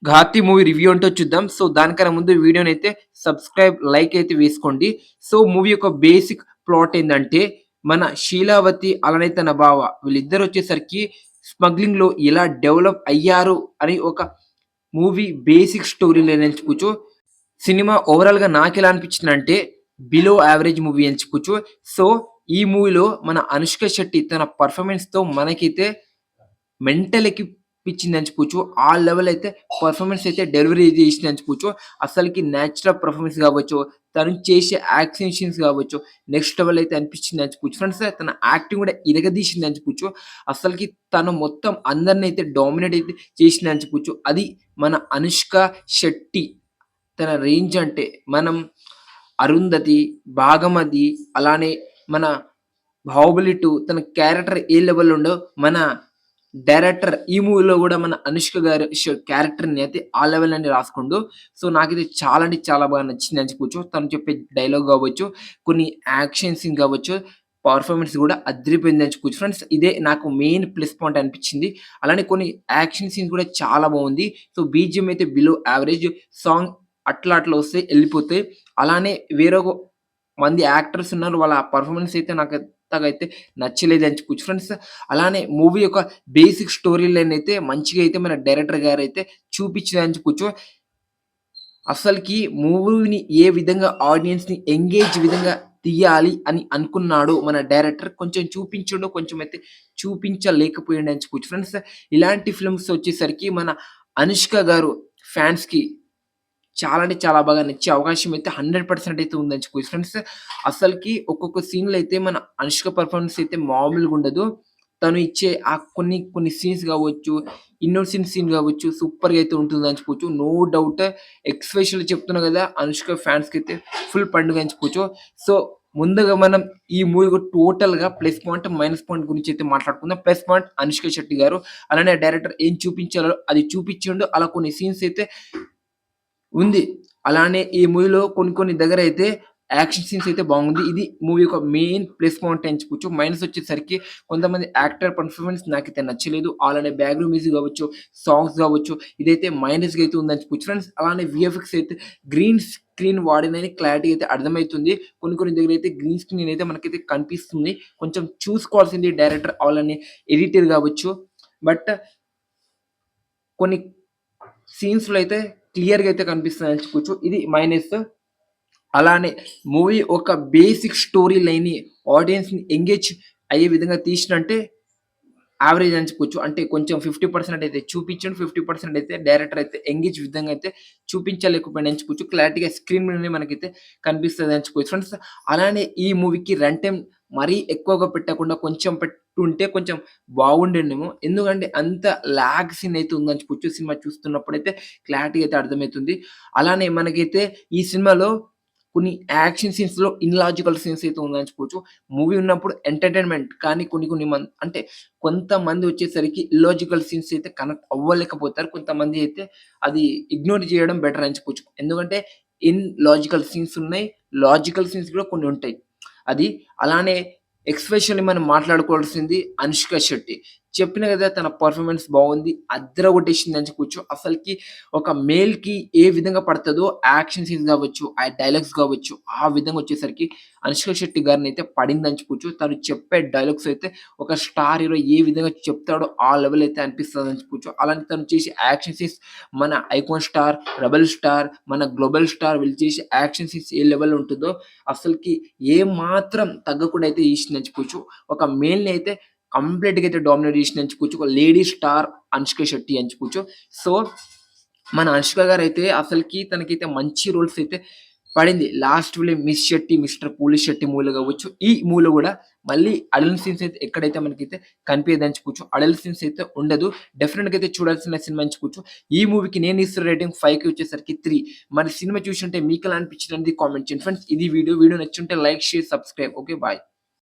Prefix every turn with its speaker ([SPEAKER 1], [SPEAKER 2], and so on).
[SPEAKER 1] 'ఘాతి' movie review ఏంటో చూద్దాం. So, దానికన్నా ముందు వీడియోనైతే సబ్‌స్క్రైబ్, లైక్ అయితే వేసుకోండి. సో, మూవీ యొక్క బేసిక్ ప్లాట్ ఏందంటే, మన 'శీలావతి' అలానే తన బావ వీళ్ళిద్దరొచ్చేసరికి స్మగ్లింగ్‌లో ఎలా డెవలప్ అయ్యారు అని ఒక మూవీ బేసిక్ స్టోరీ లైన్ అని చెప్పుకోవచ్చు. సినిమా ఓవరాల్‌గా నాకెలా అనిపించిందంటే, బిలో యావరేజ్ మూవీ అని చెప్పుకోవచ్చు. సో, ఈ మూవీలో మన 'అనుష్క శెట్టి' తన పెర్ఫార్మన్స్‌తో మనకైతే మెంటల్ ఎక్కిపిచ్చిందని చెప్పుకోవచ్చు. ఆ లెవెల్ అయితే పెర్ఫార్మన్స్ అయితే డెలివరీ చేసిందని చెప్పుకోవచ్చు. అసలకి నేచురల్ పెర్ఫార్మన్స్ గావచ్చు, తను చేసే యాక్షన్ సీన్స్ గావచ్చు, నెక్స్ట్ లెవెల్ అయితే అనిపించిందని చెప్పుకోవచ్చు. ఫ్రెండ్స్ తన యాక్టింగ్ కూడా ఇరగదీసిందని చెప్పుకోవచ్చు. అసలకి తను మొత్తం అందరినైతే డామినేట్ అయితే చేసిందని చెప్పుకోవచ్చు. అది మన 'అనుష్క శెట్టి' తన రేంజ్ అంటే మనం 'అరుంధతి', 'భాగమతి' అలానే మన 'బాహుబలి 2' తన క్యారెక్టర్ ఏ లెవెల్‌లో ఉందో మన డైరెక్టర్ ఈ మూవీలో గూడా మన 'అనుష్క' గారు క్యారెక్టర్‌ని అయితే ఆ లెవెల్ అని రాసుకుండు. సో, నాకైతే చాలా అంటే చాలా బాగా నచ్చిందని చెప్పుకోవచ్చు. తను చెప్పే డైలాగ్ గావచ్చు, కొన్ని యాక్షన్ సీన్ గావచ్చు, పర్ఫార్మెన్స్ గూడా అదిరిపోయిందని చెప్పుకోవచ్చు. ఫ్రెండ్స్ ఇదే నాకు మెయిన్ ప్లస్ పాయింట్ అనిపించింది. అలానే కొన్ని యాక్షన్ సీన్స్ కూడా చాలా బావుంది. సో, బీజీఎం అయితే బిలో యావరేజ్. సాంగ్ అట్లా అట్లా వస్తాయి, ఎళ్ళిపోతాయి. అలానే వేరొక మంది యాక్టర్స్ ఉన్నారు. వాళ్ళ పెర్ఫార్మన్స్ అయితే నాకు అంతగా అయితే నచ్చలేదని చెప్పుకోవచ్చు ఫ్రెండ్స్. అలానే మూవీ యొక్క బేసిక్ స్టోరీ లైన్ అయితే మంచిగా అయితే మన డైరెక్టర్ గారైతే చూపించారని చెప్పుకోవచ్చు. అసలకి మూవీని ఏ విధంగా ఆడియన్స్‌ని ఎంగేజ్ విధంగా తీయాలి అని అనుకున్నాడో మన డైరెక్టర్ కొంచెం చూపించిండు. కొంచెం అయితే చూపించలేకపోయిండని చెప్పుకోవచ్చు ఫ్రెండ్స్. ఇలాంటి ఫిల్మ్స్ వచ్చేసరికి మన 'అనుష్క' గారు ఫ్యాన్స్‌కి చాలా అంటే చాలా బాగా నచ్చే అవకాశం అయితే 100% అయితే ఉందని చెప్పుకోవచ్చు ఫ్రెండ్స్. అసలకి ఒక్కొక్క సీన్‌లో అయితే మన 'అనుష్క' పెర్ఫార్మన్స్ అయితే మామూలుగా ఉండదు. తను ఇచ్చే ఆ కొన్ని కొన్ని సీన్స్ గావచ్చు, ఇన్నోసెంట్ సీన్ గావచ్చు సూపర్‌గా అయితే ఉంటుందని చెప్పుకోవచ్చు. నో డౌట్ ఎస్పెషల్లీ చెప్తున్నా గదా! 'అనుష్క' ఫ్యాన్స్‌కైతే ఫుల్ పండుగ అని చెప్పుకోవచ్చు. సో, ముందుగా మనం ఈ మూవీ టోటల్‌గా ప్లస్ పాయింట్, మైనస్ పాయింట్ గురించి అయితే మాట్లాడుకుందాం. ప్లస్ పాయింట్ 'అనుష్క శెట్టి' గారు. అలానే డైరెక్టర్ ఏం చూపించాలో అది చూపించిండు. అలా కొన్ని సీన్స్ అయితే ఉంది. అలానే ఈ మూవీలో కొన్ని కొన్ని దగ్గరైతే యాక్షన్ సీన్స్ అయితే బాగుంది. ఇది మూవీ యొక్క మెయిన్ ప్లస్ పాయింట్ అని చెప్పుకోవచ్చు. మైనస్ వచ్చేసరికి కొంతమంది యాక్టర్ పెర్ఫార్మన్స్ నాకైతే నచ్చలేదు. అలానే బ్యాక్‌గ్రౌండ్ మ్యూజిక్ గావచ్చు, సాంగ్స్ గావచ్చు ఇదైతే మైనస్‌గా అయితే ఉందని చెప్పుకోవచ్చు ఫ్రెండ్స్. అలానే వీఎఫ్ఎక్స్ అయితే గ్రీన్ స్క్రీన్ వాడినని క్లారిటీ అయితే అర్థమైతుంది. కొన్ని కొన్ని దగ్గరైతే గ్రీన్ స్క్రీన్ అయితే మనకైతే కనిపిస్తుంది. కొంచెం చూసుకోవాల్సింది డైరెక్టర్ వాళ్ళని ఎడిటర్ గావచ్చు. బట్ కొన్ని సీన్స్‌లో అయితే క్లియర్‌గా అయితే కనిపిస్తుందని చెప్పుకోవచ్చు. ఇది మైనస్. అలానే మూవీ ఒక బేసిక్ స్టోరీ లైన్‌ని ఆడియన్స్‌ని ఎంగేజ్ అయ్యే విధంగా తీసినంటే యావరేజ్ అని చెప్పుకోవచ్చు. అంటే కొంచెం 50% అయితే చూపించాడు. 50% అయితే డైరెక్టర్ అయితే ఎంగేజ్ విధంగా అయితే చూపించలేకపోయాడని చెప్పుకోవచ్చు. క్లారిటీగా స్క్రీన్ మీదనే మనకైతే కనిపిస్తదని చెప్పుకోవచ్చు ఫ్రెండ్స్. అలానే ఈ మూవీకి రన్ టైమ్ మరీ ఎక్కువగా పెట్టకుండా కొంచెం పెట్టుంటే కొంచెం బాగుండేనేమో. ఎందుకంటే అంత లాగ్ సీన్ అయితే ఉందని చెప్పుకోవచ్చు. సినిమా చూస్తున్నప్పుడైతే క్లారిటీగా అయితే అర్థమైతుంది. అలానే మనకైతే ఈ సినిమాలో కొన్ని యాక్షన్ సీన్స్‌లో ఇల్లాజికల్ సీన్స్ అయితే ఉందని చెప్పుకోవచ్చు. మూవీ ఉన్నప్పుడు ఎంటర్‌టైన్‌మెంట్ కానీ కొన్ని కొన్ని అంటే కొంతమంది వచ్చేసరికి ఇల్లాజికల్ సీన్స్ అయితే కనెక్ట్ అవ్వలేకపోతారు. కొంతమంది అయితే అది ఇగ్నోర్ చేయడం బెటర్ అని చెప్పొచ్చు. ఎందుకంటే ఇన్‌లాజికల్ సీన్స్ ఉన్నాయి. లాజికల్ సీన్స్ కూడా కొన్ని ఉంటాయి. అది అలానే ఎస్పెషల్లీ మనం మాట్లాడుకోవాల్సింది 'అనుష్క శెట్టి'. చెప్పిన కదా తన పెర్ఫార్మన్స్ బాగుంది. అద్దరగొట్టేసిందని చెప్పొచ్చు. అసలకి ఒక మేల్‌కి ఏ విధంగా పడతదో యాక్షన్ సీన్స్ గావచ్చు, ఆ డైలాగ్స్ గావచ్చు, ఆ విధంగా వచ్చేసరికి 'అనుష్క శెట్టి' గారినైతే పడిందని చెప్పుకోవచ్చు. తను చెప్పే డైలాగ్స్ అయితే ఒక స్టార్ హీరో ఏ విధంగా చెప్తాడో ఆ లెవెల్ అయితే అనిపిస్తదని చెప్పుకోవచ్చు. అలానే తను చేసే యాక్షన్ సీన్స్ మన 'ఐకాన్ స్టార్', 'రెబెల్ స్టార్', మన 'గ్లోబల్ స్టార్' వీళ్ళు చేసే యాక్షన్ సీన్స్ ఏ లెవెల్‌లో ఉంటుందో అసలకి ఏమాత్రం తగ్గకుండా అయితే తీసిందని చెప్పుకోవచ్చు. ఒక మేల్‌ని అయితే కంప్లీట్‌గా అయితే డామినేట్ చేసిందని చెప్పుకోవచ్చు. ఒక లేడీ స్టార్ 'అనుష్క శెట్టి' అని చెప్పుకోవచ్చు. సో, మన 'అనుష్క' గారైతే అసలకి తనకైతే మంచి రోల్స్ అయితే పడింది. Last film 'miss Shetty mister police Shetty' మూవీలో కావచ్చు. ఈ మూవీలో కూడా మళ్ళీ అడల్ట్ సీన్స్ అయితే ఎక్కడైతే మనకైతే కనిపియదని చెప్పుకోవచ్చు. అడల్ట్ సీన్స్ అయితే ఉండదు. డెఫినిట్‌గా అయితే చూడాల్సిన సినిమా అని చెప్పుకోవచ్చు. ఈ మూవీకి నేను ఇస్తున్న రేటింగ్ 5కి వచ్చేసరికి 3. మరి సినిమా చూసుంటే మీకెలా అనిపించిందనేది కామెంట్ చేయండి ఫ్రెండ్స్. ఇది వీడియో. వీడియో నచ్చుంటే like, share, subscribe. Okay. Bye.